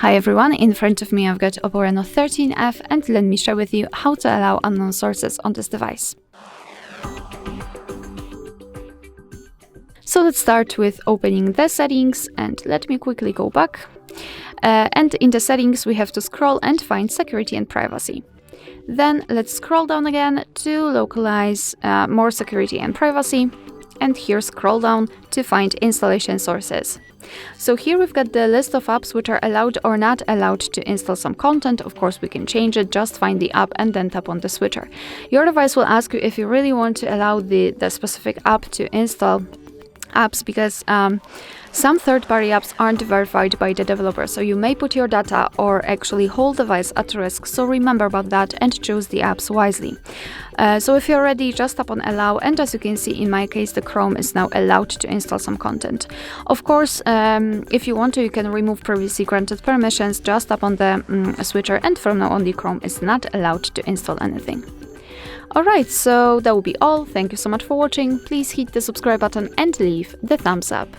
Hi everyone, in front of me I've got OPPO Reno 13F and let me share with you how to allow unknown sources on this device. So let's start with opening the settings and let me quickly go back. And in the settings we have to scroll and find security and privacy. Then let's scroll down again to localize more security and privacy. And here scroll down to find installation sources. So here we've got the list of apps which are allowed or not allowed to install some content. Of course we can change it, just find the app and then tap on the switcher. Your device will ask you if you really want to allow the specific app to install apps, because some third-party apps aren't verified by the developer, so you may put your data or actually whole device at risk, so remember about that and choose the apps wisely. So if you're ready, just tap on allow, and as you can see in my case the Chrome is now allowed to install some content. Of course, if you want to, you can remove previously granted permissions, just tap on the switcher, and from now on the Chrome is not allowed to install anything. Alright, so that will be all. Thank you so much for watching. Please hit the subscribe button and leave the thumbs up.